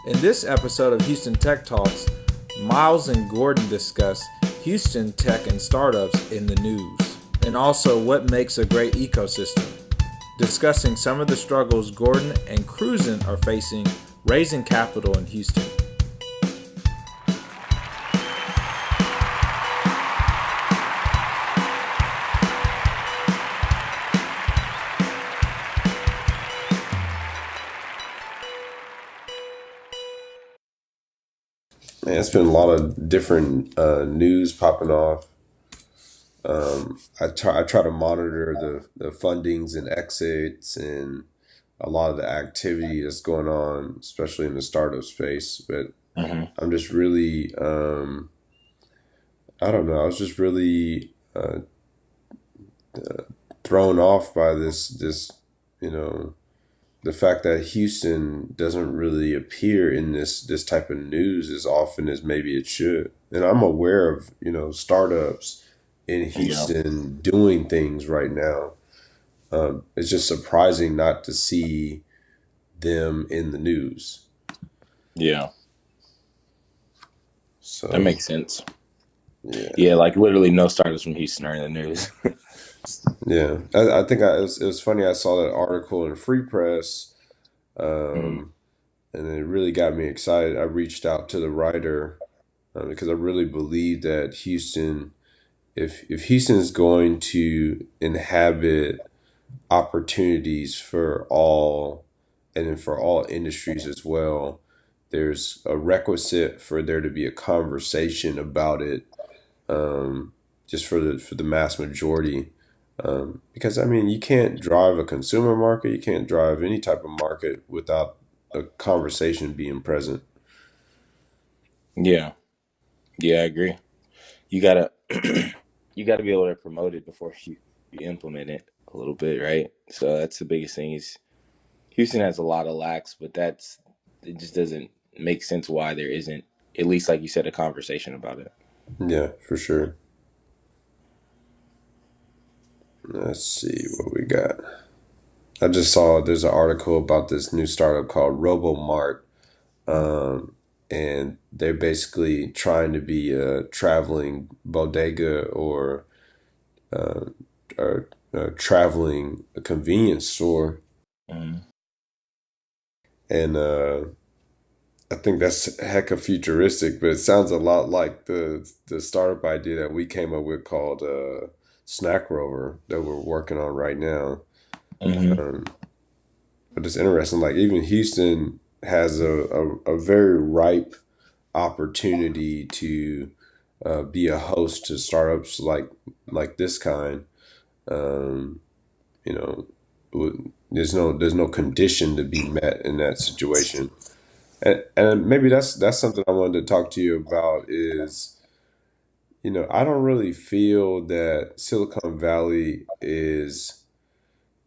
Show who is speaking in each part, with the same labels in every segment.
Speaker 1: In this episode of Houston Tech Talks, Miles and Gordon discuss Houston tech and startups in the news, and also what makes a great ecosystem, discussing some of the struggles Gordon and Cruisin are facing raising capital in Houston.
Speaker 2: Man, it's been a lot of different news popping off. I try to monitor the fundings and exits and a lot of the activity that's going on, especially in the startup space. But
Speaker 3: hmm
Speaker 2: I'm just really, I don't know, I was just really thrown off by this, you know, the fact that Houston doesn't really appear in this type of news as often as maybe it should. And I'm aware of, startups in
Speaker 3: Yeah.
Speaker 2: Houston doing things right now. It's just surprising not to see them in the news.
Speaker 3: Yeah. That
Speaker 2: So,
Speaker 3: makes sense.
Speaker 2: yeah,
Speaker 3: Yeah, like literally no starters from Houston are in the news.
Speaker 2: yeah. I think it was funny. I saw that article in Free Press,
Speaker 3: Mm.
Speaker 2: um, and it really got me excited. I reached out to the writer because I really believe that Houston, if Houston is going to inhabit opportunities for all, and then for all industries as well, there's a requisite for there to be a conversation about it, um, just for the mass majority. Because I mean, you can't drive a consumer market, you can't drive any type of market without a conversation being present.
Speaker 3: Yeah. Yeah, I agree. You gotta you gotta be able to promote it before you implement it a little bit, right? So that's the biggest thing is Houston has a lot of lacks, but it just doesn't make sense why there isn't, at least like you said, a conversation about it.
Speaker 2: Yeah, for sure. Let's see what we got. I just saw there's an article about this new startup called Robo Mart, and they're basically trying to be a traveling bodega uh, or a traveling convenience store,
Speaker 3: Mm.
Speaker 2: and I think that's heck of futuristic, but it sounds a lot like the startup idea that we came up with called Snack Rover that we're working on right now.
Speaker 3: hmm
Speaker 2: Um, but it's interesting, like even Houston has a very ripe opportunity to be a host to startups like this kind. Um, you know, there's no condition to be met in that situation, and maybe that's something I wanted to talk to you about. Is I don't really feel that Silicon Valley is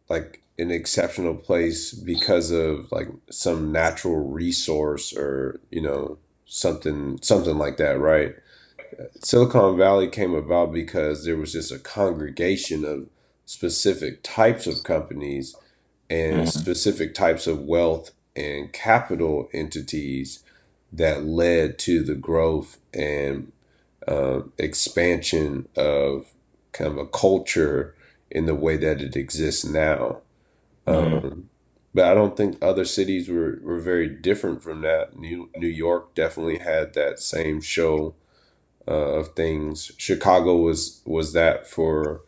Speaker 2: like an exceptional place because of like some natural resource or something like that, right? Silicon Valley came about because there was just a congregation of specific types of companies and
Speaker 3: hmm
Speaker 2: specific types of wealth and capital entities that led to the growth and expansion of kind of a culture in the way that it exists now.
Speaker 3: hmm
Speaker 2: Um, but I don't think other cities were very different from that. New York definitely had that same show of things. Chicago was that for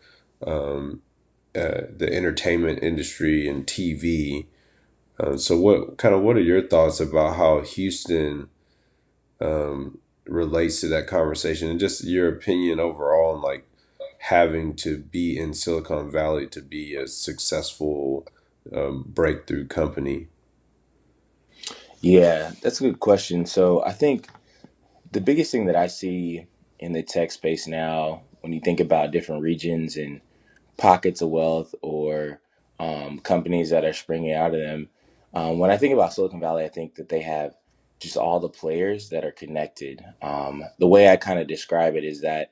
Speaker 2: the entertainment industry and TV. So what are your thoughts about how Houston relates to that conversation and just your opinion overall on like having to be in Silicon Valley to be a successful breakthrough company?
Speaker 3: Yeah, that's a good question. So I think the biggest thing that I see in the tech space now, when you think about different regions and pockets of wealth or companies that are springing out of them, when I think about Silicon Valley, I think that they have just all the players that are connected. The way I kind of describe it is that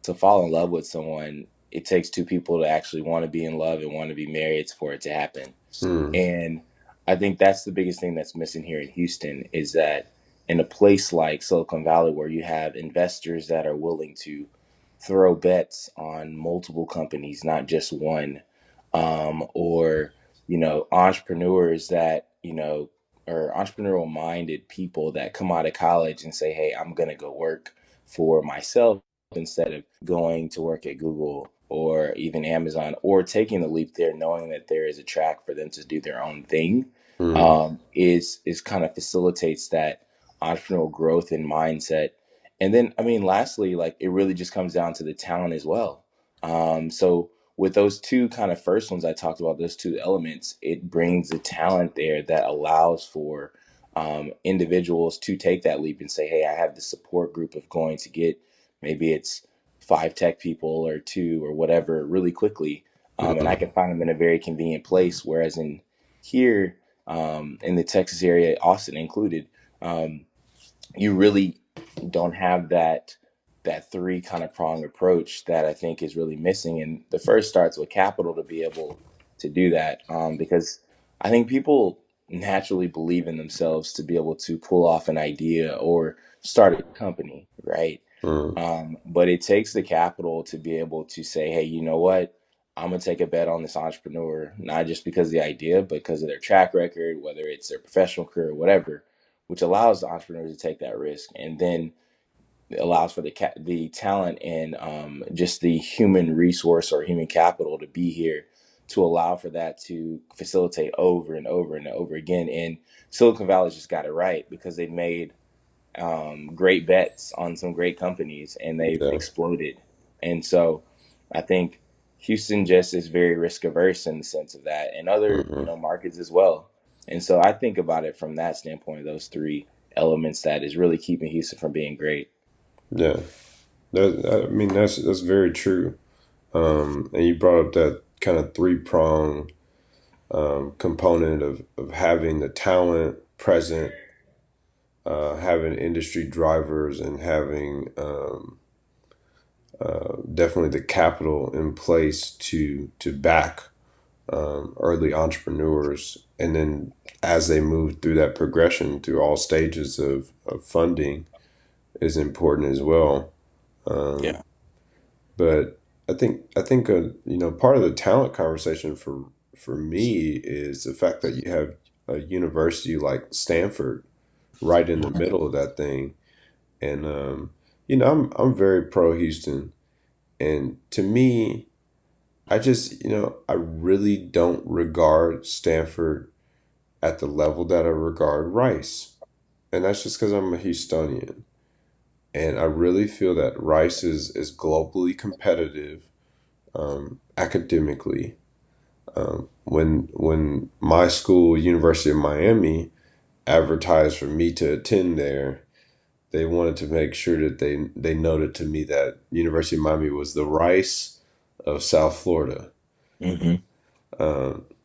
Speaker 3: to fall in love with someone, it takes two people to actually want to be in love and want to be married for it to happen.
Speaker 2: Hmm.
Speaker 3: And I think that's the biggest thing that's missing here in Houston is that in a place like Silicon Valley where you have investors that are willing to throw bets on multiple companies, not just one, or entrepreneurs that or entrepreneurial minded people that come out of college and say, "Hey, I'm gonna go work for myself instead of going to work at Google or even Amazon, or taking the leap there, knowing that there is a track for them to do their own thing."
Speaker 2: Mm,
Speaker 3: Is kind of facilitates that entrepreneurial growth and mindset. And then, I mean, lastly, like it really just comes down to the talent as well. So with those two kind of first ones I talked about, those two elements, it brings the talent there that allows for individuals to take that leap and say, "Hey, I have the support group of going to get maybe it's five tech people or two or whatever really quickly, and I
Speaker 2: mm,
Speaker 3: can find them in a very convenient place." Whereas in here, in the Texas area, Austin included, um, you really don't have that three kind of prong approach that I think is really missing. And the first starts with capital to be able to do that, because I think people naturally believe in themselves to be able to pull off an idea or start a company, right?
Speaker 2: mm.
Speaker 3: But it takes the capital to be able to say, "Hey, you know what? I'm gonna take a bet on this entrepreneur, not just because of the idea, but because of their track record, whether it's their professional career or whatever," which allows the entrepreneur to take that risk, and then it allows for the talent and just the human resource or human capital to be here to allow for that to facilitate over and over and over again. And Silicon Valley's just got it right because they made great bets on some great companies and they've
Speaker 2: Yeah.
Speaker 3: exploded. And so I think Houston just is very risk averse in the sense of that, and other
Speaker 2: Hmm.
Speaker 3: markets as well. And so I think about it from that standpoint, those three elements that is really keeping Houston from being great.
Speaker 2: Yeah. I mean, that's very true. And you brought up that kind of three-prong component of having the talent present, having industry drivers, and having definitely the capital in place to back early entrepreneurs. And then as they move through that progression through all stages of funding is important as well.
Speaker 3: Yeah.
Speaker 2: But I think part of the talent conversation for me is the fact that you have a university like Stanford right in the
Speaker 3: Mhm.
Speaker 2: middle of that thing, and I'm very pro Houston, and to me, I just I really don't regard Stanford at the level that I regard Rice, and that's just because I'm a Houstonian, and I really feel that Rice is globally competitive academically. When my school, University of Miami, advertised for me to attend there, they wanted to make sure that they noted to me that University of Miami was the Rice of South Florida.
Speaker 3: Hmm.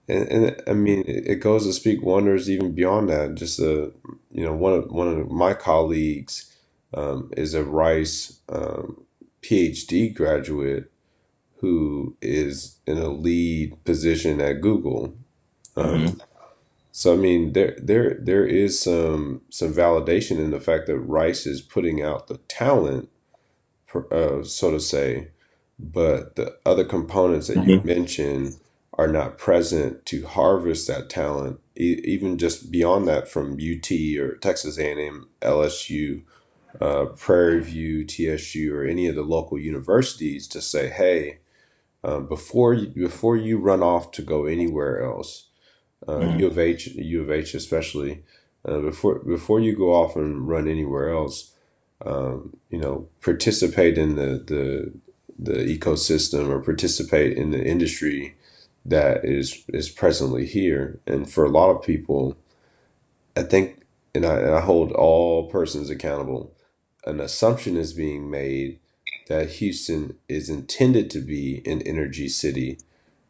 Speaker 2: And I mean, it goes to speak wonders even beyond that. Just one of my colleagues is a Rice PhD graduate who is in a lead position at Google.
Speaker 3: Hmm.
Speaker 2: So I mean, there is some validation in the fact that Rice is putting out the talent, so to say, but the other components that you
Speaker 3: Hmm.
Speaker 2: mentioned are not present to harvest that talent, even just beyond that from UT or Texas A&M, LSU, Prairie View, TSU, or any of the local universities to say, hey, before you run off to go anywhere else,
Speaker 3: Hmm.
Speaker 2: U of H especially, before you go off and run anywhere else, participate in the ecosystem or participate in the industry that is presently here. And for a lot of people, I think, and I hold all persons accountable, an assumption is being made that Houston is intended to be an energy city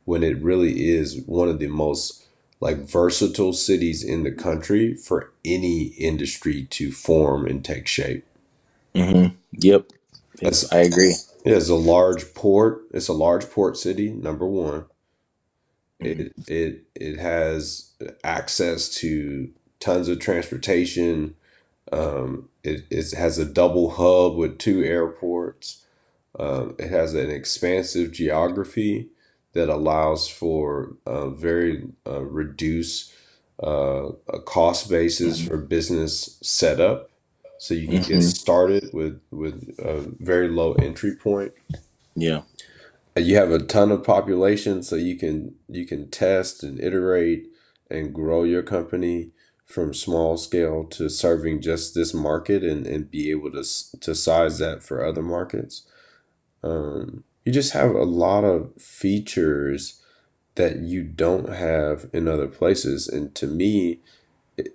Speaker 2: when it really is one of the most like versatile cities in the country for any industry to form and take shape.
Speaker 3: Hmm. Yep. Yep.
Speaker 2: It's
Speaker 3: I agree.
Speaker 2: yeah, it's a large port. It's a large port city, number one.
Speaker 3: Hmm.
Speaker 2: It has access to tons of transportation. It has a double hub with two airports. It has an expansive geography that allows for very reduced a cost basis
Speaker 3: Hmm.
Speaker 2: for business setup. So you can get
Speaker 3: Hmm.
Speaker 2: started with a very low entry point.
Speaker 3: Yeah.
Speaker 2: You have a ton of population, so you can test and iterate and grow your company from small scale to serving just this market and be able to size that for other markets. You just have a lot of features that you don't have in other places, and to me,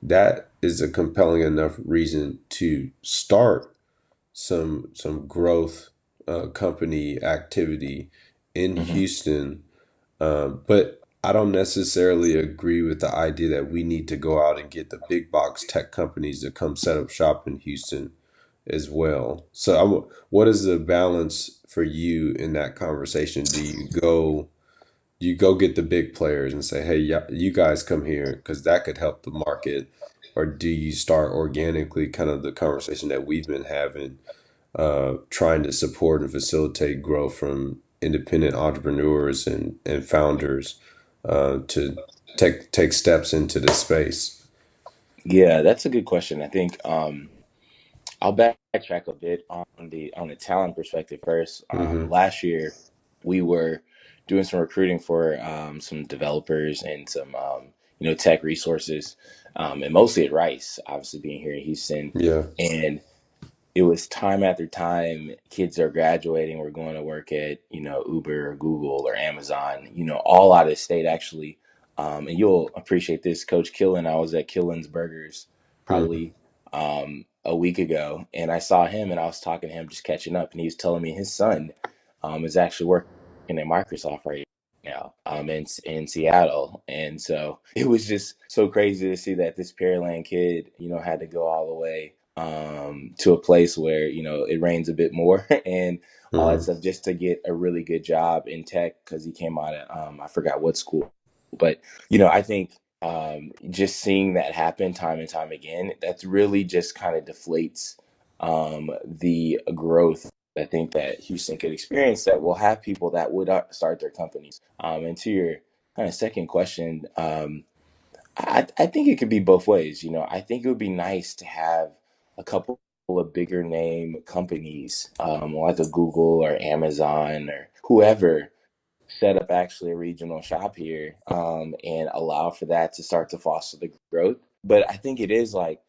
Speaker 2: that is a compelling enough reason to start some growth company activity in
Speaker 3: Hmm.
Speaker 2: Houston. But I don't necessarily agree with the idea that we need to go out and get the big box tech companies to come set up shop in Houston as well. So, what is the balance for you in that conversation? Do you go get the big players and say, "Hey, yeah, you guys come here because that could help the market," or do you start organically, kind of the conversation that we've been having, trying to support and facilitate growth from independent entrepreneurs and founders to take steps into this space?
Speaker 3: Yeah, that's a good question. I think I'll backtrack a bit on the talent perspective first.
Speaker 2: Mm-hmm.
Speaker 3: Last year, we were doing some recruiting for some developers and some tech resources, and mostly at Rice. Obviously, being here in Houston,
Speaker 2: Yeah.
Speaker 3: and it was time after time. Kids are graduating. We're going to work at Uber or Google or Amazon. All out of state actually. And you'll appreciate this, Coach Killen. I was at Killen's Burgers
Speaker 2: Mm-hmm.
Speaker 3: probably a week ago, and I saw him, and I was talking to him, just catching up, and he was telling me his son is actually working at Microsoft right now in Seattle. And so it was just so crazy to see that this Pearland kid had to go all the way to a place where it rains a bit more and all that
Speaker 2: Mm-hmm.
Speaker 3: stuff just to get a really good job in tech because he came out of I forgot what school. But I think just seeing that happen time and time again, that's really just kind of deflates the growth I think that Houston could experience, that will have people that would start their companies. And to your kind of second question, I think it could be both ways. I think it would be nice to have a couple of bigger name companies, like a Google or Amazon or whoever, set up actually a regional shop here, and allow for that to start to foster the growth. But I think it is like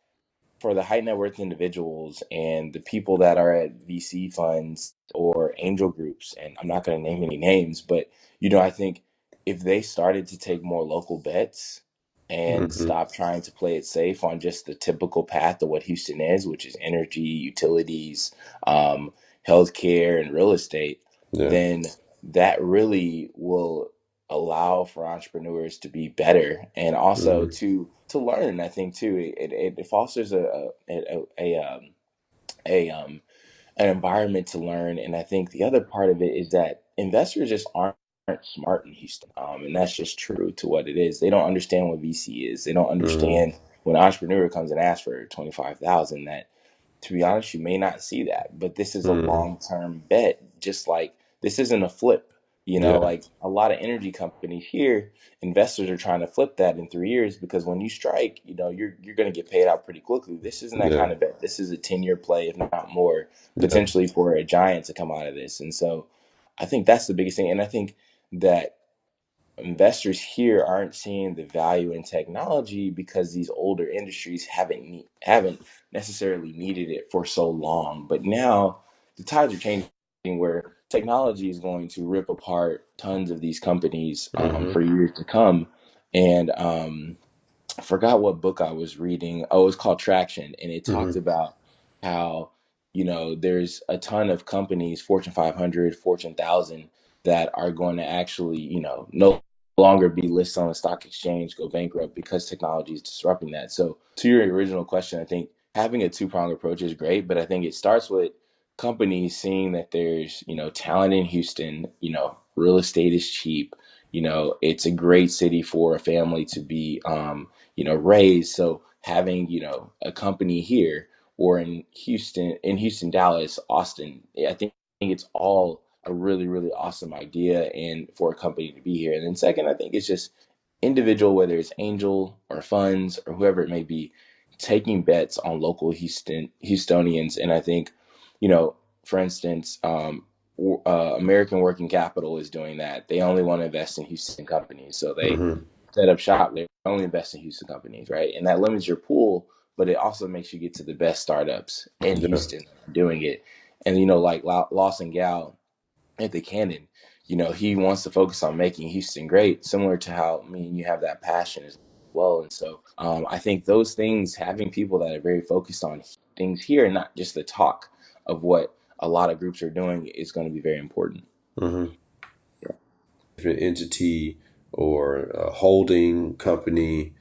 Speaker 3: for the high net worth individuals and the people that are at VC funds or angel groups, and I'm not going to name any names, but I think if they started to take more local bets and
Speaker 2: Mm-hmm.
Speaker 3: stop trying to play it safe on just the typical path of what Houston is, which is energy, utilities, um, healthcare, and real estate,
Speaker 2: Yeah.
Speaker 3: then that really will allow for entrepreneurs to be better and also
Speaker 2: Mm-hmm.
Speaker 3: to learn. I think too it fosters a an environment to learn. And I think the other part of it is that investors just aren't smart in Houston, and that's just true to what it is. They don't understand what VC is. They don't
Speaker 2: Mm-hmm.
Speaker 3: understand when an entrepreneur comes and asks for 25,000, that to be honest, you may not see that, but this is a
Speaker 2: Mm-hmm.
Speaker 3: long term bet. Just like this isn't a flip.
Speaker 2: Yeah.
Speaker 3: Like a lot of energy companies here, investors are trying to flip that in 3 years because when you strike, you're going to get paid out pretty quickly. This isn't that
Speaker 2: Yeah.
Speaker 3: kind of bet. This is a 10-year play, if not more,
Speaker 2: Yeah.
Speaker 3: potentially for a giant to come out of this. And so, I think that's the biggest thing. And I think that investors here aren't seeing the value in technology because these older industries haven't necessarily needed it for so long. But now the tides are changing where technology is going to rip apart tons of these companies
Speaker 2: Mm-hmm.
Speaker 3: for years to come. And I forgot what book I was reading. Oh, it was called Traction, and it talked
Speaker 2: Mm-hmm.
Speaker 3: about how there's a ton of companies, Fortune 500, Fortune 1000, that are going to actually no longer be listed on the stock exchange, go bankrupt because technology is disrupting that. So to your original question, I think having a two-pronged approach is great, but I think it starts with companies seeing that there's talent in Houston. Real estate is cheap. It's a great city for a family to be, raised. So having, a company here or in Houston, Dallas, Austin, I think it's all a really, really awesome idea and for a company to be here. And then second, I think it's just individual, whether it's angel or funds or whoever it may be, taking bets on local Houstonians. And I think, you know, for instance, American Working Capital is doing that. They only want to invest in Houston companies, so they
Speaker 2: Hmm.
Speaker 3: set up shop. They only invest in Houston companies, right? And that limits your pool, but it also makes you get to the best startups in
Speaker 2: Yeah.
Speaker 3: Houston doing it. And like Lawson Gal at the Cannon, he wants to focus on making Houston great, similar to how me and you have that passion as well. And so I think those things, having people that are very focused on things here and not just the talk of what a lot of groups are doing, is going to be very important.
Speaker 2: Hmm. Different entity or a holding company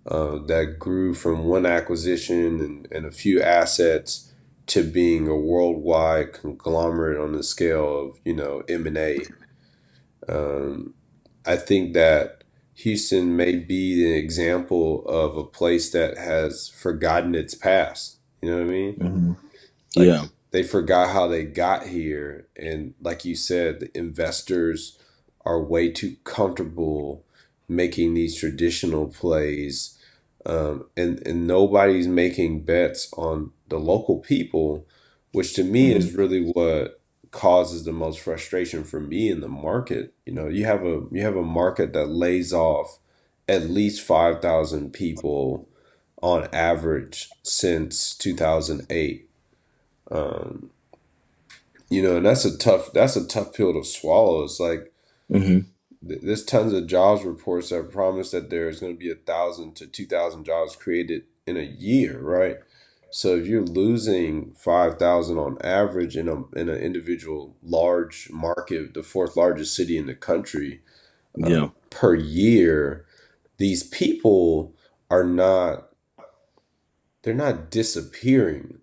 Speaker 2: that grew from one acquisition and a few assets to being a worldwide conglomerate on the scale of, M&A. I think that Houston may be an example of a place that has forgotten its past. You know what I mean?
Speaker 3: Hmm.
Speaker 2: Like
Speaker 3: Yeah.
Speaker 2: they forgot how they got here. And like you said, the investors are way too comfortable making these traditional plays. And nobody's making bets on the local people, which to me
Speaker 3: Hmm.
Speaker 2: is really what causes the most frustration for me in the market. You have a market that lays off at least 5,000 people on average since 2008. um, and that's a tough pill to swallow. It's like
Speaker 3: Hmm.
Speaker 2: there's tons of jobs reports that promise that there's going to be 1,000 to 2,000 jobs created in a year, right? So if you're losing 5,000 on average in an individual large market, the fourth largest city in the country,
Speaker 3: Yeah.
Speaker 2: per year, these people are not they're not disappearing.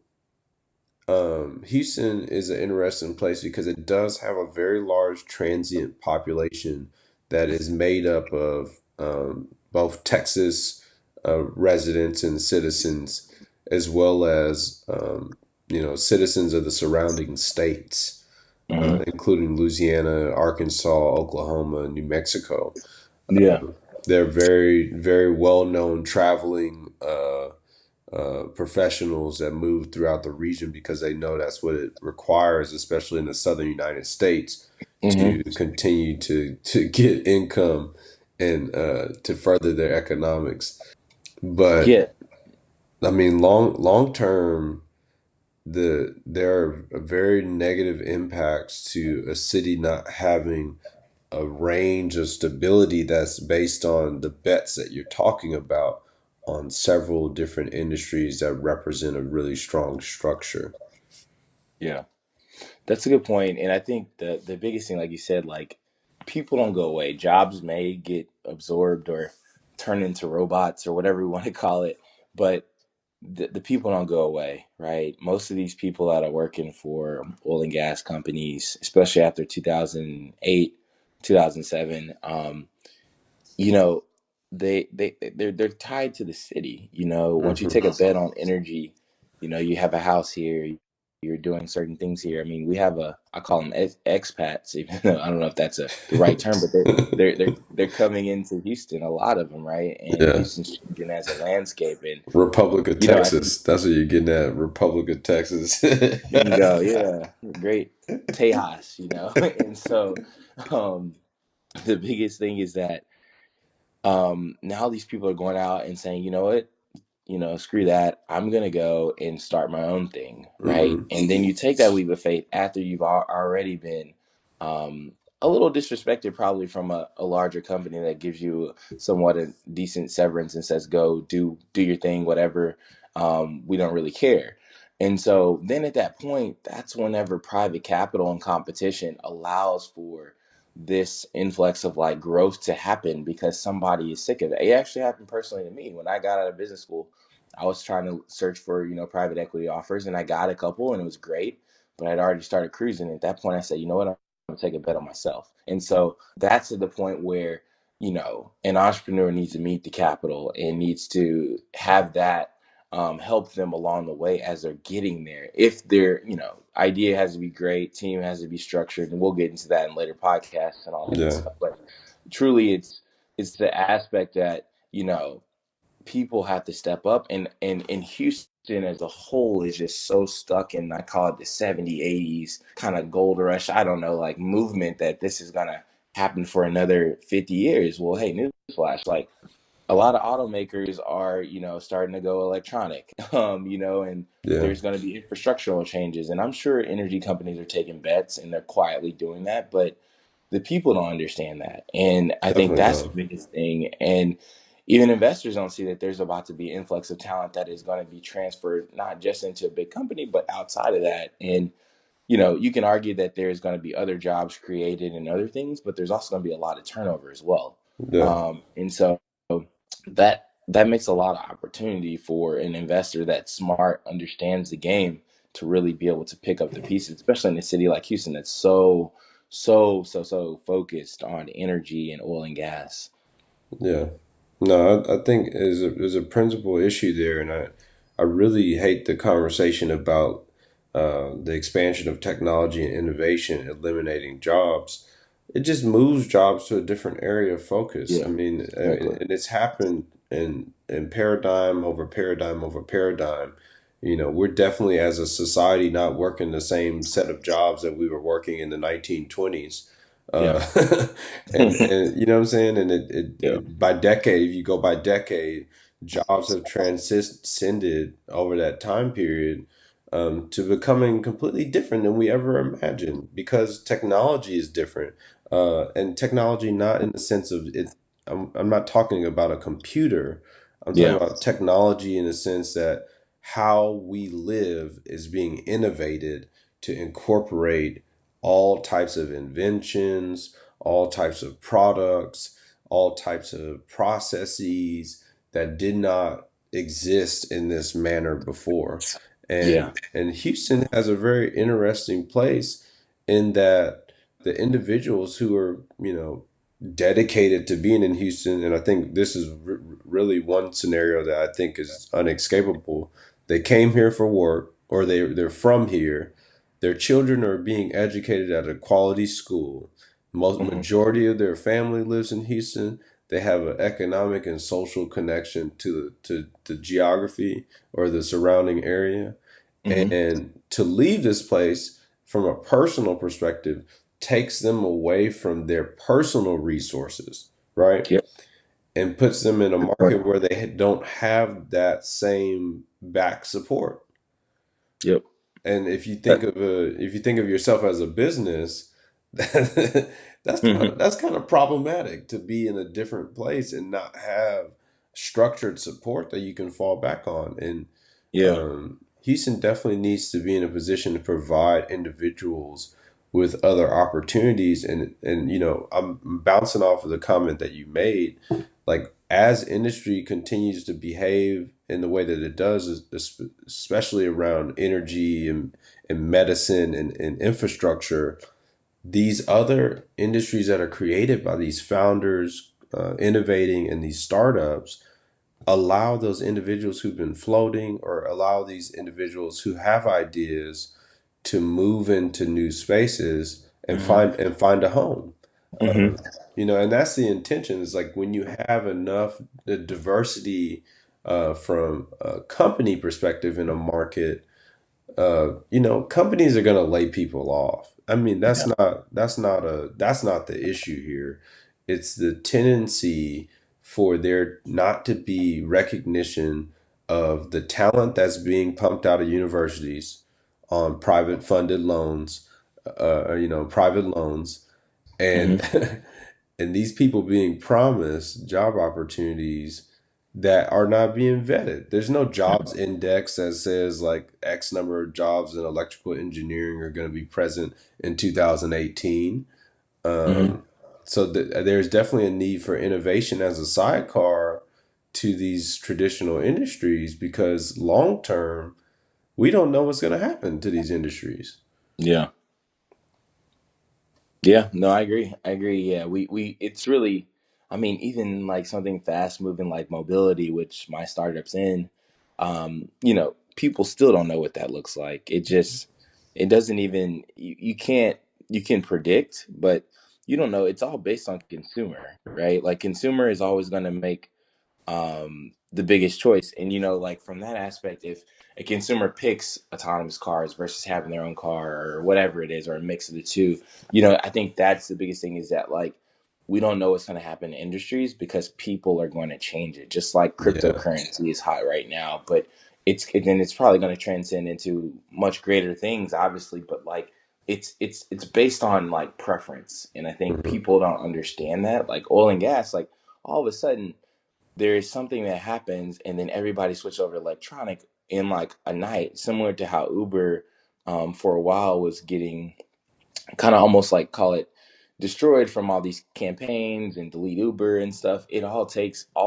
Speaker 2: Houston is an interesting place because it does have a very large transient population that is made up of both Texas residents and citizens, as well as citizens of the surrounding states,
Speaker 3: Hmm.
Speaker 2: including Louisiana, Arkansas, Oklahoma, New Mexico.
Speaker 3: Yeah.
Speaker 2: They're very, very well known traveling professionals that move throughout the region because they know that's what it requires, especially in the southern United States,
Speaker 3: Hmm.
Speaker 2: to continue to get income and to further their economics. But
Speaker 3: Yeah.
Speaker 2: I mean, long term, there are very negative impacts to a city not having a range of stability that's based on the bets that you're talking about on several different industries that represent a really strong structure.
Speaker 3: Yeah. That's a good point. And I think the biggest thing, like you said, like people don't go away. Jobs may get absorbed or turn into robots or whatever we want to call it, but the people don't go away, right? Most of these people that are working for oil and gas companies, especially after 2008, 2007, you know, they're tied to the city. Once you
Speaker 2: Hmm.
Speaker 3: take a bet on energy, you have a house here, you're doing certain things here. I mean, we have I call them expats, even though I don't know if that's the right term, but they're coming into Houston, a lot of them, right? And
Speaker 2: Yeah.
Speaker 3: Houston's changing as a landscape, and
Speaker 2: Republic of
Speaker 3: I think
Speaker 2: Texas. That's what you're getting at. Republic of Texas.
Speaker 3: bingo, yeah, great Tejas, and so um, the biggest thing is that now these people are going out and saying, you know what, screw that. I'm going to go and start my own thing. Right.
Speaker 2: Hmm.
Speaker 3: And then you take that leap of faith after you've already been um, a little disrespected, probably from a larger company that gives you somewhat a decent severance and says, go do your thing, whatever. We don't really care. And so then at that point, that's whenever private capital and competition allows for this influx of like growth to happen because somebody is sick of it. It actually happened personally to me when I got out of business school. I was trying to search for, private equity offers, and I got a couple and it was great, but I'd already started cruising. At that point, I said, you know what? to take a bet on myself. And so that's to the point where, an entrepreneur needs to meet the capital and needs to have that help them along the way as they're getting there. If their, idea has to be great, team has to be structured, and we'll get into that in later podcasts and all that good
Speaker 2: Yeah.
Speaker 3: stuff. But truly, it's the aspect that, people have to step up, and Houston as a whole is just so stuck in, I call it the 70s, 80s kind of gold rush, I don't know, like movement, that this is gonna happen for another 50 years. Well, hey, newsflash, like a lot of automakers are, starting to go electronic, and
Speaker 2: Yeah.
Speaker 3: there's going to be infrastructural changes, and I'm sure energy companies are taking bets and they're quietly doing that, but the people don't understand that. And I think
Speaker 2: Definitely
Speaker 3: that's the
Speaker 2: don't.
Speaker 3: biggest thing. And even investors don't see that there's about to be influx of talent that is going to be transferred, not just into a big company, but outside of that. And, you can argue that there's going to be other jobs created and other things, but there's also going to be a lot of turnover as well.
Speaker 2: Yeah.
Speaker 3: And so that makes a lot of opportunity for an investor that's smart, understands the game, to really be able to pick up the pieces, especially in a city like Houston that's so focused on energy and oil and gas.
Speaker 2: Yeah. No, I think there's a principal issue there, and I really hate the conversation about the expansion of technology and innovation eliminating jobs. It just moves jobs to a different area of focus.
Speaker 3: Yeah,
Speaker 2: I mean,
Speaker 3: exactly.
Speaker 2: and it's happened in paradigm over paradigm over paradigm. We're definitely as a society not working the same set of jobs that we were working in the 1920s.
Speaker 3: Yeah.
Speaker 2: Uh, and you know what I'm saying? And
Speaker 3: Yeah.
Speaker 2: by decade, if you go by decade, jobs have transcended over that time period to becoming completely different than we ever imagined because technology is different. And technology, not in the sense of it, I'm not talking about a computer. I'm talking
Speaker 3: Yeah.
Speaker 2: about technology in the sense that how we live is being innovated to incorporate all types of inventions, all types of products, all types of processes that did not exist in this manner before.
Speaker 3: Yeah.
Speaker 2: And Houston has a very interesting place in that the individuals who are, dedicated to being in Houston, and I think this is really one scenario that I think is unescapable. They came here for work, or they're from here. Their children are being educated at a quality school. Most
Speaker 3: Hmm.
Speaker 2: majority of their family lives in Houston. They have an economic and social connection to the geography or the surrounding area.
Speaker 3: Hmm.
Speaker 2: And to leave this place from a personal perspective takes them away from their personal resources, right?
Speaker 3: Yep.
Speaker 2: And puts them in a
Speaker 3: Good point.
Speaker 2: market where they don't have that same back support.
Speaker 3: Yep.
Speaker 2: And
Speaker 3: Uh,
Speaker 2: if you think of yourself as a business,
Speaker 3: mhm.
Speaker 2: that's kind of problematic to be in a different place and not have structured support that you can fall back on. And
Speaker 3: Yeah.
Speaker 2: Houston definitely needs to be in a position to provide individuals with other opportunities. And I'm bouncing off of the comment that you made. Like as industry continues to behave in the way that it does, especially around energy and medicine and infrastructure, these other industries that are created by these founders innovating in these startups allow those individuals who've been floating or allow these individuals who have ideas to move into new spaces and
Speaker 3: Hmm.
Speaker 2: find a home.
Speaker 3: Hmm.
Speaker 2: And that's the intention. Is like when you have enough the diversity from a company perspective in a market, companies are going to lay people off. I mean,
Speaker 3: Yeah.
Speaker 2: that's not the issue here. It's the tendency for there not to be recognition of the talent that's being pumped out of universities on private funded loans, private loans, and
Speaker 3: Hmm.
Speaker 2: and these people being promised job opportunities that are not being vetted. There's no jobs index that says like X number of jobs in electrical engineering are going to be present in 2018.
Speaker 3: Hmm.
Speaker 2: So there's definitely a need for innovation as a sidecar to these traditional industries because long term, we don't know what's going to happen to these industries.
Speaker 3: Yeah. Yeah, no, I agree. I agree. Yeah, we it's really, I mean, even like something fast moving like mobility, which my startup's in, people still don't know what that looks like. It doesn't even, you can't, you can predict, but you don't know. It's all based on consumer, right? Like consumer is always going to make the biggest choice. And like from that aspect, if a consumer picks autonomous cars versus having their own car or whatever it is, or a mix of the two, I think that's the biggest thing is that like we don't know what's going to happen in industries because people are going to change it. Just like
Speaker 2: Yeah.
Speaker 3: cryptocurrency is hot right now, but it's probably going to transcend into much greater things, obviously. But like it's based on like preference, and I think
Speaker 2: Hmm.
Speaker 3: people don't understand that. Like oil and gas, like all of a sudden there is something that happens and then everybody switched over to electronic in like a night, similar to how Uber for a while was getting kind of almost like call it destroyed from all these campaigns and delete Uber and stuff. It all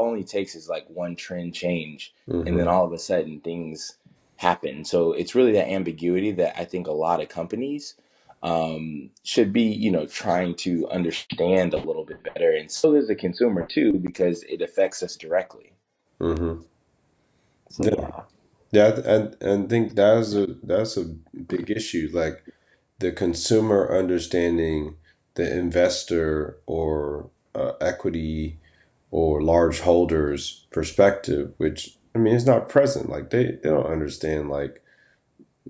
Speaker 3: only takes is like one trend change, and then
Speaker 2: Hmm.
Speaker 3: all of a sudden things happen. So it's really that ambiguity that I think a lot of companies should be, trying to understand a little bit better. And so does the consumer too, because it affects us directly.
Speaker 2: Hmm.
Speaker 3: So
Speaker 2: Yeah.
Speaker 3: yeah.
Speaker 2: Yeah, and think that's a big issue. Like the consumer understanding the investor or equity or large holders perspective, which I mean is not present. Like they don't understand like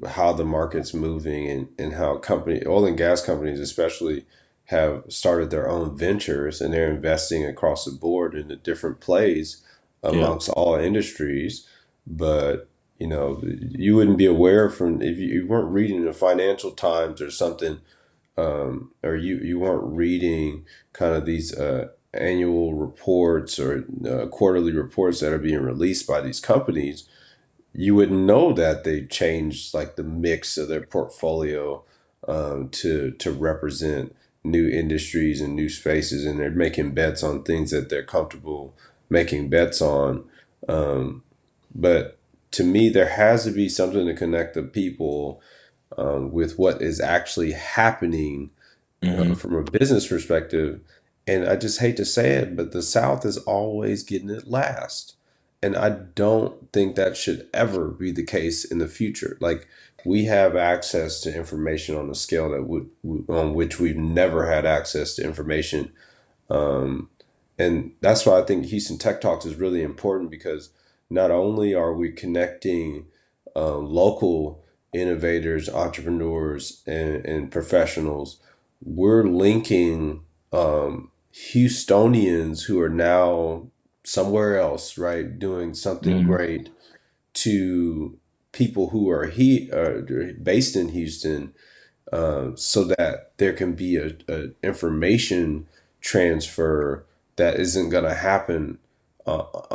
Speaker 2: how the market's moving and how oil and gas companies especially have started their own ventures and they're investing across the board into different plays
Speaker 3: Yeah.
Speaker 2: amongst all industries. But you wouldn't be aware from if you weren't reading the Financial Times or something, or you weren't reading kind of these annual reports or quarterly reports that are being released by these companies, you wouldn't know that they changed like the mix of their portfolio to represent new industries and new spaces, and they're making bets on things that they're comfortable making bets on. But to me, there has to be something to connect the people with what is actually happening
Speaker 3: Hmm.
Speaker 2: from a business perspective. And I just hate to say it, but the South is always getting it last. And I don't think that should ever be the case in the future. Like we have access to information on a scale that on which we've never had access to information. Um, and that's why I think Houston Tech Talks is really important because not only are we connecting local innovators, entrepreneurs, and professionals, we're linking Houstonians who are now somewhere else, right, doing something
Speaker 3: Hmm.
Speaker 2: great to people who are based in Houston, so that there can be a information transfer that isn't going to happen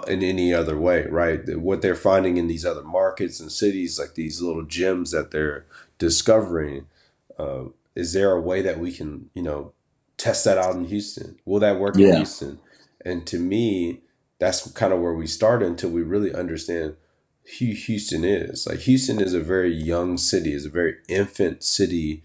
Speaker 2: in any other way, right? What they're finding in these other markets and cities, like these little gems that they're discovering, is there a way that we can, test that out in Houston? Will that work in
Speaker 3: Yeah.
Speaker 2: Houston? And to me, that's kind of where we start until we really understand who Houston is. Like Houston is a very young city, is a very infant city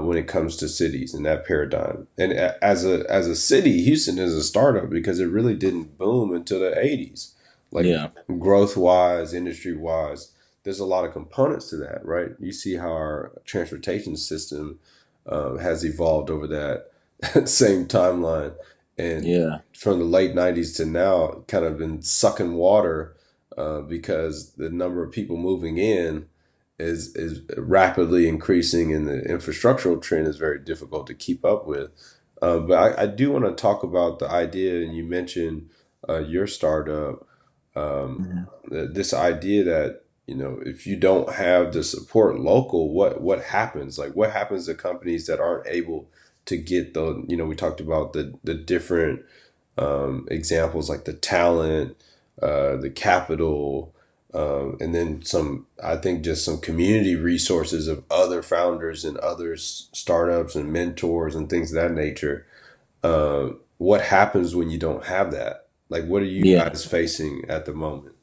Speaker 2: when it comes to cities and that paradigm. And as a city, Houston is a startup because it really didn't boom until the '80s. Like
Speaker 3: Yeah.
Speaker 2: growth wise, industry wise, there's a lot of components to that, right? You see how our transportation system has evolved over that same timeline, and
Speaker 3: Yeah.
Speaker 2: from the late '90s to now, kind of been sucking water because the number of people moving in is rapidly increasing, and the infrastructural trend is very difficult to keep up with. But I do want to talk about the idea, and you mentioned your startup, um,
Speaker 3: Mhm.
Speaker 2: this idea that if you don't have the support local, what happens? Like what happens to companies that aren't able to get we talked about the different examples like the talent, the capital, and then some, I think just some community resources of other founders and other startups and mentors and things of that nature. What happens when you don't have that? Like, what are you
Speaker 3: Yeah.
Speaker 2: guys facing at the moment?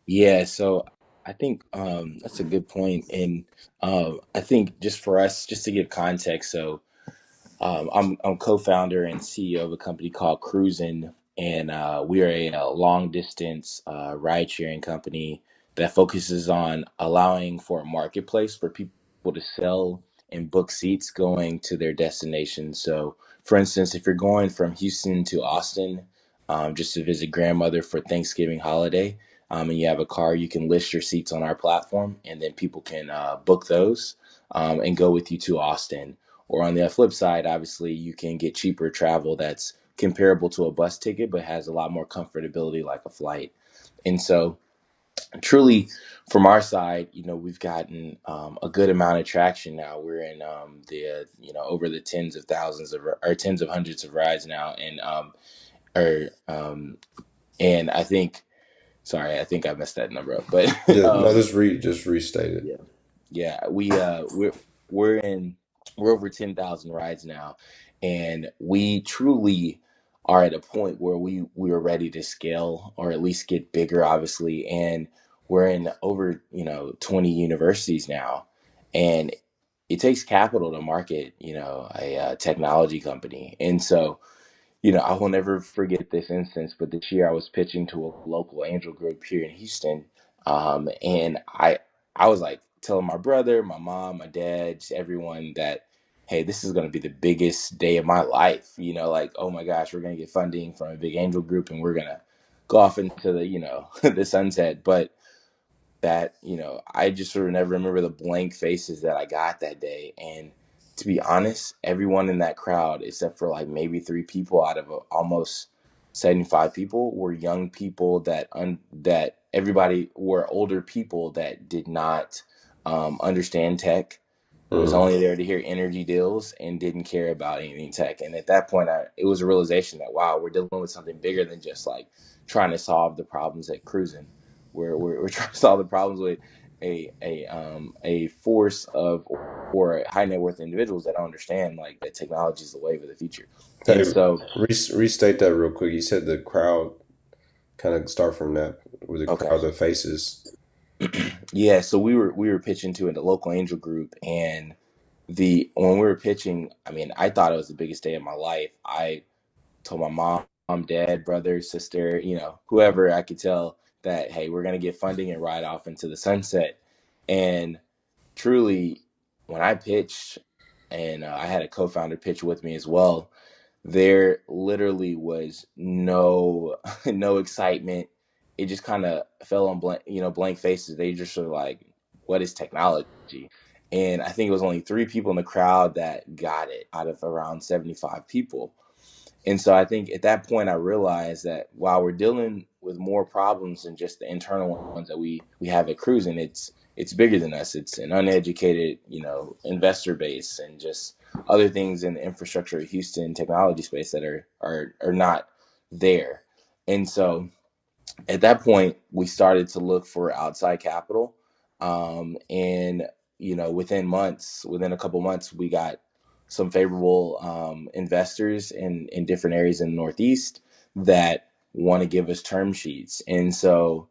Speaker 3: Yeah. So I think that's a good point. And I think just for us, just to give context, so I'm co-founder and CEO of a company called Cruisin, and we are a long distance ride sharing company that focuses on allowing for a marketplace for people to sell and book seats going to their destination. So, for instance, if you're going from Houston to Austin just to visit grandmother for Thanksgiving holiday, and you have a car, you can list your seats on our platform, and then people can book those and go with you to Austin. Or on the flip side, obviously, you can get cheaper travel that's comparable to a bus ticket, but has a lot more comfortability like a flight. And so, truly, from our side, we've gotten a good amount of traction now. We're in over the tens of thousands of or tens of hundreds of rides now, or and I think, sorry, I think I messed that number up, but
Speaker 2: Yeah, no, just restate it.
Speaker 3: yeah. Yeah, we're in we're over 10,000 rides now, and we truly are at a point where we are ready to scale or at least get bigger, obviously. And we're in over 20 universities now, and it takes capital to market a technology company. And so I will never forget this instance, but this year I was pitching to a local angel group here in Houston. And I was like telling my brother, my mom, my dad, just everyone that, hey, this is going to be the biggest day of my life. Like, oh my gosh, we're going to get funding from a big angel group and we're going to go off into the, the sunset. But that I just sort of never remember the blank faces that I got that day. And to be honest, everyone in that crowd except for like maybe three people out of almost 75 people were young people that everybody were older people that did not understand tech, was
Speaker 2: Mm.
Speaker 3: only there to hear energy deals and didn't care about anything tech. And at that point, it was a realization that, wow, we're dealing with something bigger than just like trying to solve the problems at Cruisin'. We're trying to solve the problems with a force of or high net worth individuals that don't understand like that technology is the wave of the future.
Speaker 2: Hey,
Speaker 3: And so,
Speaker 2: restate that real quick. You said the crowd, kind of start from that with the
Speaker 3: okay,
Speaker 2: crowd, the faces.
Speaker 3: yeah. So we were pitching to a local angel group, and the when we were pitching, I mean, I thought it was the biggest day of my life. I told my mom, dad, brother, sister, whoever I could tell that, hey, we're gonna get funding and ride off into the sunset. And truly, when I pitched, and I had a co-founder pitch with me as well, there literally was no no excitement. It just kind of fell on blank faces. They just were like, "What is technology?" And I think it was only three people in the crowd that got it out of around 75 people. And so I think at that point I realized that while we're dealing with more problems than just the internal ones that we have at Cruisin', it's bigger than us. It's an uneducated, investor base and just other things in the infrastructure of Houston technology space that are not there. And so at that point, we started to look for outside capital. And within a couple months, we got some favorable investors in different areas in the Northeast that want to give us term sheets. And so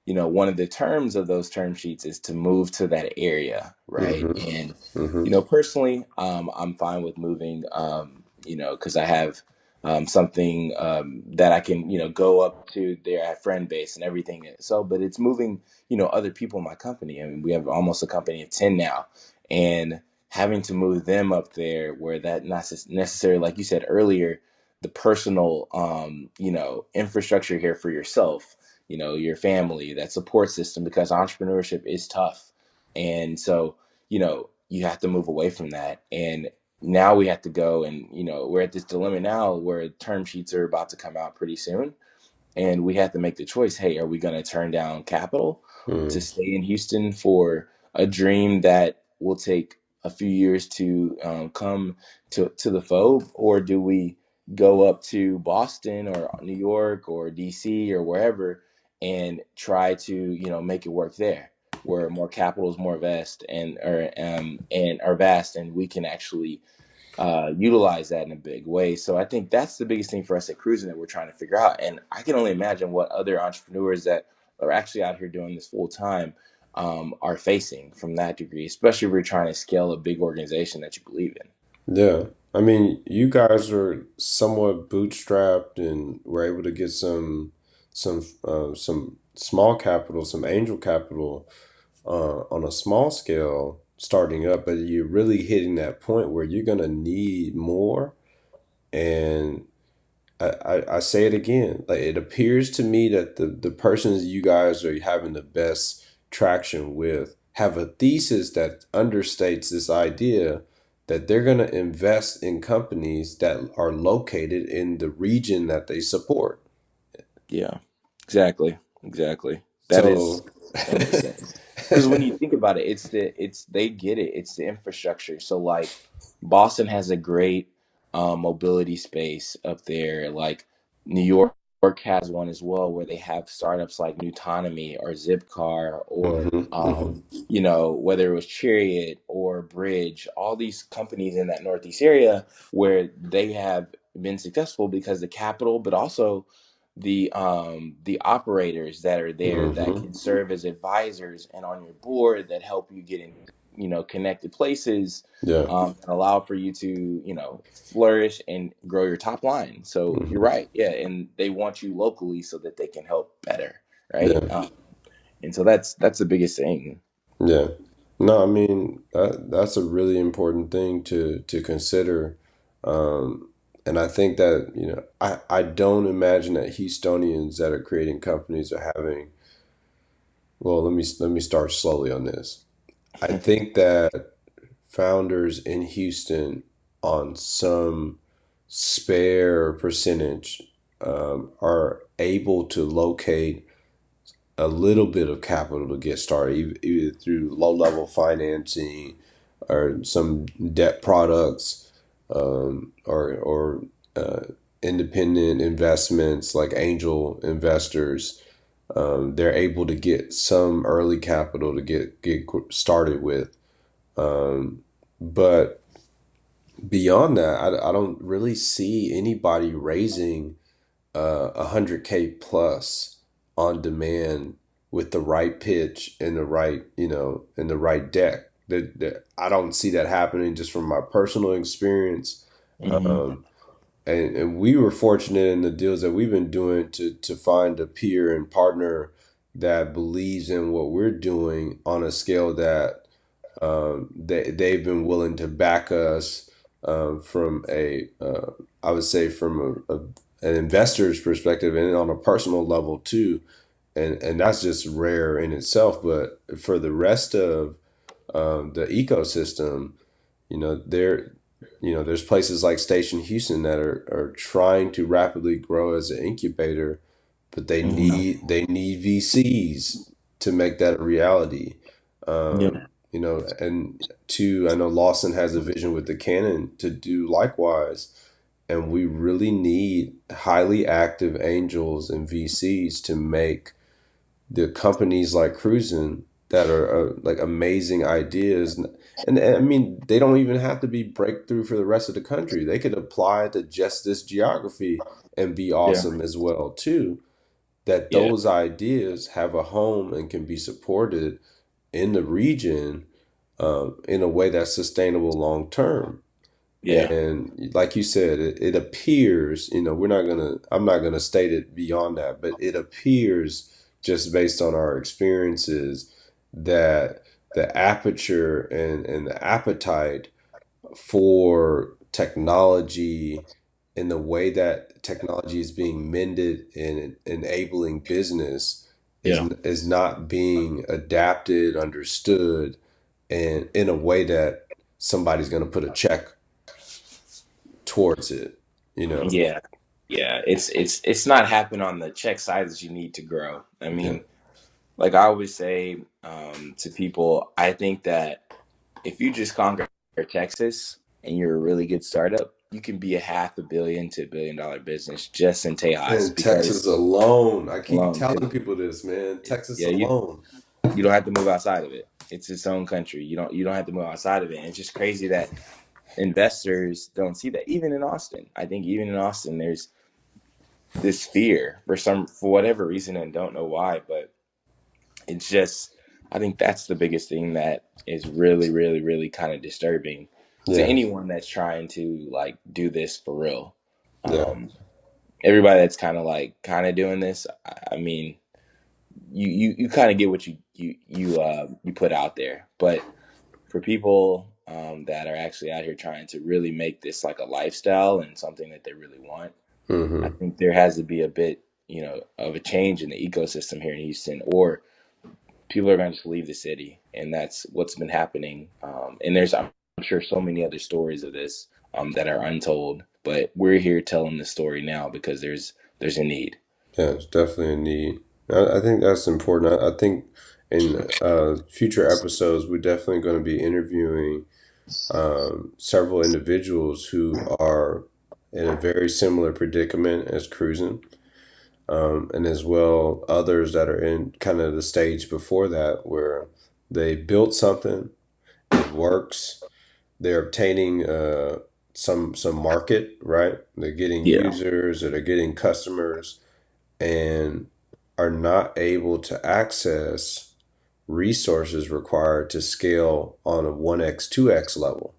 Speaker 3: one of the terms of those term sheets is to move to that area, right?
Speaker 2: Mm-hmm.
Speaker 3: And
Speaker 2: Mm-hmm.
Speaker 3: personally, I'm fine with moving, because I have something that I can, go up to their friend base and everything. So, but it's moving, other people in my company. I mean, we have almost a company of 10 now, and having to move them up there where that not necessarily, like you said earlier, the personal, infrastructure here for yourself, your family, that support system, because entrepreneurship is tough. And so, you have to move away from that. And now we have to go, and, we're at this dilemma now where term sheets are about to come out pretty soon. And we have to make the choice. Hey, are we going to turn down capital to
Speaker 2: Mm.
Speaker 3: stay in Houston for a dream that will take a few years to come to the fold? Or do we go up to Boston or New York or DC or wherever and try to, make it work there, where more capital is more vast and are vast, and we can actually utilize that in a big way. So I think that's the biggest thing for us at Cruisin' that we're trying to figure out. And I can only imagine what other entrepreneurs that are actually out here doing this full time are facing from that degree, especially if you're trying to scale a big organization that you believe in.
Speaker 2: Yeah. I mean, you guys are somewhat bootstrapped and were able to get some small capital, some angel capital on a small scale starting up, but you're really hitting that point where you're gonna need more. And I say it again, like it appears to me that the persons you guys are having the best traction with have a thesis that understates this idea that they're going to invest in companies that are located in the region that they support.
Speaker 3: Yeah, exactly, exactly. That is
Speaker 2: So,
Speaker 3: 100%. Because when you think about it, it's they get it. It's the infrastructure. So like Boston has a great mobility space up there. Like New York has one as well, where they have startups like Nutonomy or Zipcar or
Speaker 2: hmm hmm
Speaker 3: whether it was Chariot or Bridge, all these companies in that Northeast area where they have been successful because the capital, but also the operators that are there that
Speaker 2: hmm
Speaker 3: can serve as advisors and on your board that help you get in connected places,
Speaker 2: yeah,
Speaker 3: and allow for you to flourish and grow your top line. So you're
Speaker 2: hmm
Speaker 3: right, yeah, and they want you locally so that they can help better, right?
Speaker 2: yeah.
Speaker 3: And so that's the biggest thing.
Speaker 2: Yeah. No, I mean that's a really important thing to consider. And I think that, I don't imagine that Houstonians that are creating companies are having, well, let me start slowly on this. I think that founders in Houston on some spare percentage are able to locate a little bit of capital to get started, either through low level financing or some debt products, or independent investments like angel investors. They're able to get some early capital to get started with. But beyond that, I don't really see anybody raising 100K plus on demand with the right pitch and the right, and the right deck. I don't see that happening just from my personal experience.
Speaker 3: Hmm.
Speaker 2: And we were fortunate in the deals that we've been doing to find a peer and partner that believes in what we're doing on a scale that they've been willing to back us from I would say from an investor's perspective and on a personal level too, and that's just rare in itself. But for the rest of the ecosystem, there, there's places like Station Houston that are trying to rapidly grow as an incubator, but they
Speaker 3: Hmm.
Speaker 2: need VCs to make that a reality.
Speaker 3: Yeah.
Speaker 2: And two, I know Lawson has a vision with the Canon to do likewise, and we really need highly active angels and VCs to make the companies like Cruisin that are like amazing ideas. And I mean, they don't even have to be breakthrough for the rest of the country. They could apply to just this geography and be
Speaker 3: Yeah.
Speaker 2: awesome as well too. That
Speaker 3: Yeah.
Speaker 2: those ideas have a home and can be supported in the region, in a way that's sustainable long term.
Speaker 3: Yeah.
Speaker 2: And like you said, it appears, I'm not gonna state it beyond that, but it appears just based on our experiences that the aperture and the appetite for technology and the way that technology is being mended and enabling business
Speaker 3: Yeah.
Speaker 2: is not being adapted, understood, and in a way that somebody's going to put a check towards it, you know?
Speaker 3: Yeah. Yeah. It's not happening on the check sizes you need to grow. I
Speaker 2: Yeah.
Speaker 3: mean, like I always say to people, I think that if you just conquer Texas and you're a really good startup, you can be a $500 million to $1 billion business just in Tejas
Speaker 2: And Texas
Speaker 3: because
Speaker 2: alone, I keep
Speaker 3: alone,
Speaker 2: telling
Speaker 3: because
Speaker 2: people this, man. Texas
Speaker 3: yeah,
Speaker 2: alone.
Speaker 3: you don't have to move outside of it. It's its own country. You don't have to move outside of it. And it's just crazy that investors don't see that. Even in Austin, I think even in Austin, there's this fear for whatever reason and don't know why, but it's just I think that's the biggest thing that is really, really, really kind of disturbing. to
Speaker 2: Yeah.
Speaker 3: anyone that's trying to like do this for real.
Speaker 2: Yeah.
Speaker 3: Um, Everybody that's kind of doing this, I mean, you kind of get what you put out there. But for people that are actually out here trying to really make this like a lifestyle and something that they really want, I
Speaker 2: Hmm.
Speaker 3: think there has to be a bit, of a change in the ecosystem here in Houston, or people are going to just leave the city, and that's what's been happening. And I'm sure so many other stories of this that are untold, but we're here telling the story now because there's a need.
Speaker 2: Yeah, it's definitely a need. I think that's important. I think in future episodes, we're definitely going to be interviewing several individuals who are in a very similar predicament as Cruisin, and as well others that are in kind of the stage before that where they built something, it works, they're obtaining some market, right? They're getting
Speaker 3: Yeah,
Speaker 2: users or they're getting customers and are not able to access resources required to scale on a 1x 2x level,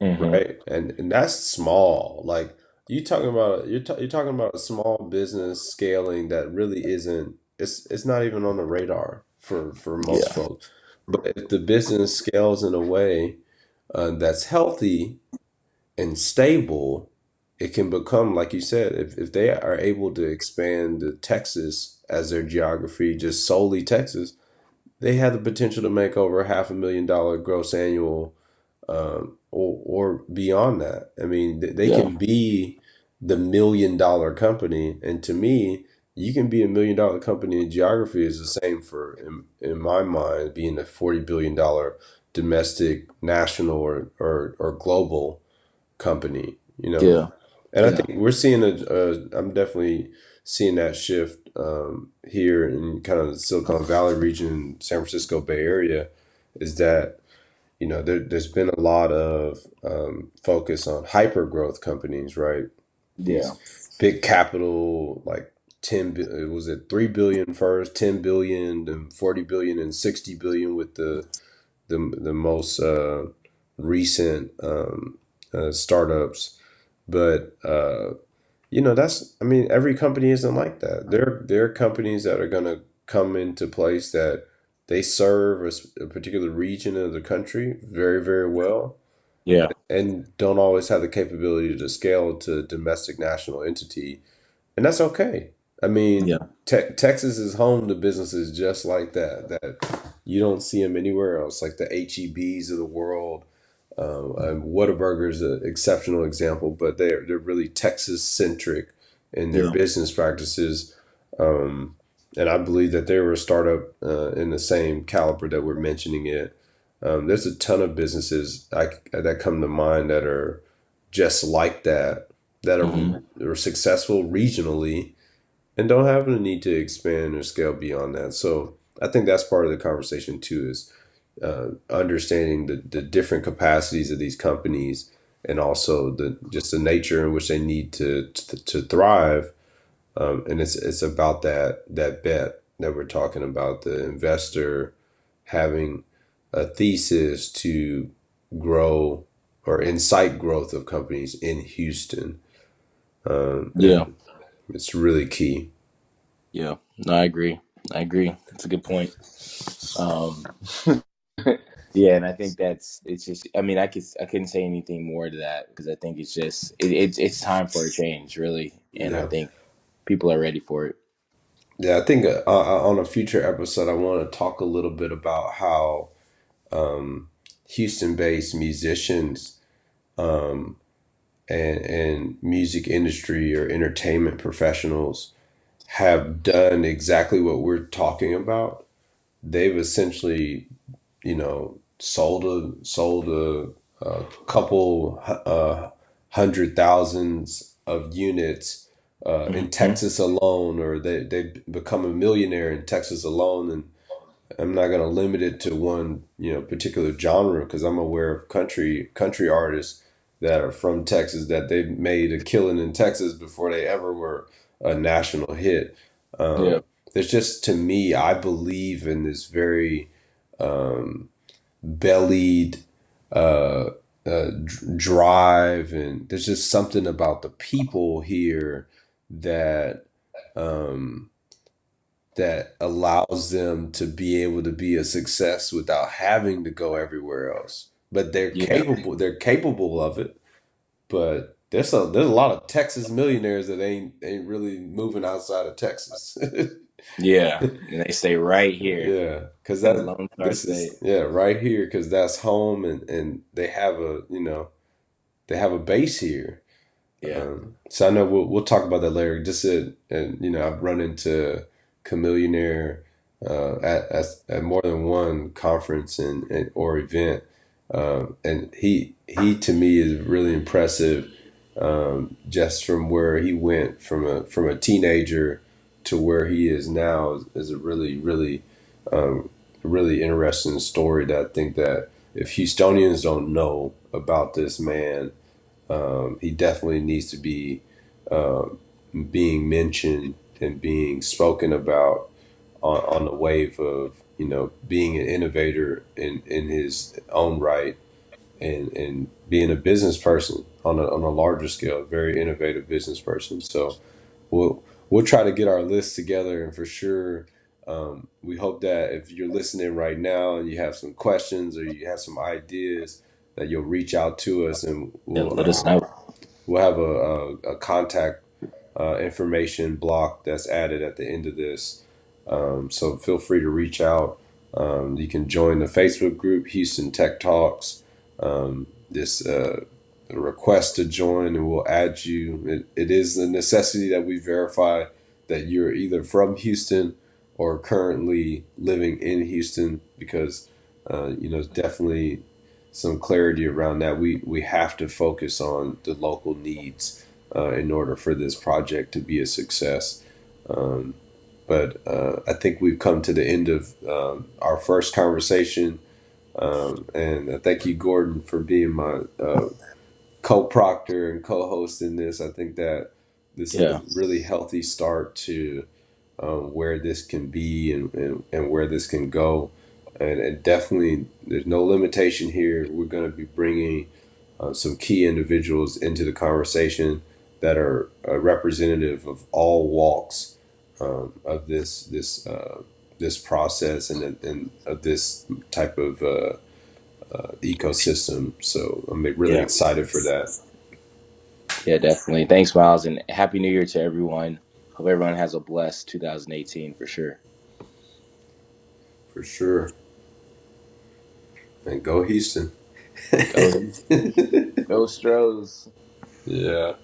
Speaker 3: hmm,
Speaker 2: right? And that's small. Like you're talking about a small business scaling that really isn't, it's not even on the radar for most
Speaker 3: yeah,
Speaker 2: folks. But if the business scales in a way that's healthy and stable, it can become, like you said, if they are able to expand to Texas as their geography, just solely Texas, they have the potential to make over $500,000 gross annual, or beyond that. I mean, they
Speaker 3: yeah,
Speaker 2: can be the $1 million company, and to me, you can be $1 million company in geography is the same for, in my mind, being a $40 billion domestic, national, or global company. You know,
Speaker 3: yeah,
Speaker 2: and I
Speaker 3: yeah,
Speaker 2: think we're seeing I'm definitely seeing that shift here in kind of the Silicon Valley region, San Francisco Bay Area, is that there's been a lot of focus on hyper growth companies, right?
Speaker 3: yeah,
Speaker 2: These big capital, like was it 3 billion first, 10 billion, then 40 billion, and 60 billion with the most recent startups. But that's, I mean, every company isn't like that. There are companies that are going to come into place that they serve a particular region of the country very, very well,
Speaker 3: yeah,
Speaker 2: and don't always have the capability to scale to domestic national entity, and that's okay. I mean,
Speaker 3: yeah,
Speaker 2: Texas is home to businesses just like that. That you don't see them anywhere else, like the HEBs of the world. And Whataburger is an exceptional example, but they're really Texas centric in their
Speaker 3: yeah,
Speaker 2: business practices. Um, and I believe that they were a startup in the same caliber that we're mentioning it. There's a ton of businesses that come to mind that are just like that,
Speaker 3: hmm,
Speaker 2: are successful regionally and don't have the need to expand or scale beyond that. So I think that's part of the conversation too, is understanding the different capacities of these companies, and also the nature in which they need to thrive. And it's about that bet that we're talking about, the investor having a thesis to grow or incite growth of companies in Houston.
Speaker 3: yeah,
Speaker 2: And it's really key.
Speaker 3: yeah. No, I agree. I agree. That's a good point. Um, yeah, and I think it's just. I mean, I couldn't say anything more to that because I think it's just it's time for a change, really, and I
Speaker 2: Yeah.
Speaker 3: think people are ready for it.
Speaker 2: Yeah, I think on a future episode, I want to talk a little bit about how Houston-based musicians and music industry or entertainment professionals have done exactly what we're talking about. They've essentially, sold a couple hundred thousands of units in
Speaker 3: Hmm.
Speaker 2: Texas alone, or they become a millionaire in Texas alone. And I'm not going to limit it to one, particular genre, because I'm aware of country artists that are from Texas that they made a killing in Texas before they ever were a national hit.
Speaker 3: Yeah,
Speaker 2: There's just, to me, I believe in this very bellied, uh, drive, and there's just something about the people here that um, that allows them to be able to be a success without having to go everywhere else. But they're
Speaker 3: Yeah.
Speaker 2: capable. They're capable of it. But there's a lot of Texas millionaires that ain't really moving outside of Texas.
Speaker 3: Yeah. And they stay right here
Speaker 2: Yeah, because
Speaker 3: in the
Speaker 2: that
Speaker 3: Lone Star
Speaker 2: this
Speaker 3: State.
Speaker 2: is yeah right here because that's home, and they have a they have a base here.
Speaker 3: Yeah.
Speaker 2: So I know we'll talk about that later. Just and I've run into Chamillionaire at more than one conference and or event, and he to me is really impressive, just from where he went from a teenager to where he is now is a really interesting story that I think that if Houstonians don't know about this man, he definitely needs to be being mentioned and being spoken about on the wave of being an innovator in his own right, and being a business person on a larger scale, a very innovative business person. So we'll try to get our list together, and for sure, we hope that if you're listening right now and you have some questions or you have some ideas, that you'll reach out to us, and
Speaker 3: Yeah, let us know.
Speaker 2: we'll have a contact information block that's added at the end of this. So feel free to reach out. You can join the Facebook group Houston Tech Talks. This request to join, and we'll add you. It is a necessity that we verify that you're either from Houston or currently living in Houston, because it's definitely some clarity around that. We have to focus on the local needs in order for this project to be a success. Um, but I think we've come to the end of our first conversation. And thank you, Gordon, for being my co-proctor and co-host in this. I think that this is a
Speaker 3: Yeah.
Speaker 2: really healthy start to where this can be, and where this can go. And definitely, there's no limitation here. We're going to be bringing some key individuals into the conversation that are representative of all walks of this process, and of this type of ecosystem. So I'm really
Speaker 3: Yeah.
Speaker 2: excited for that.
Speaker 3: Yeah, definitely. Thanks, Miles, and Happy New Year to everyone. Hope everyone has a blessed 2018 for sure.
Speaker 2: For sure. And go Houston.
Speaker 3: Go, go Stros.
Speaker 2: Yeah.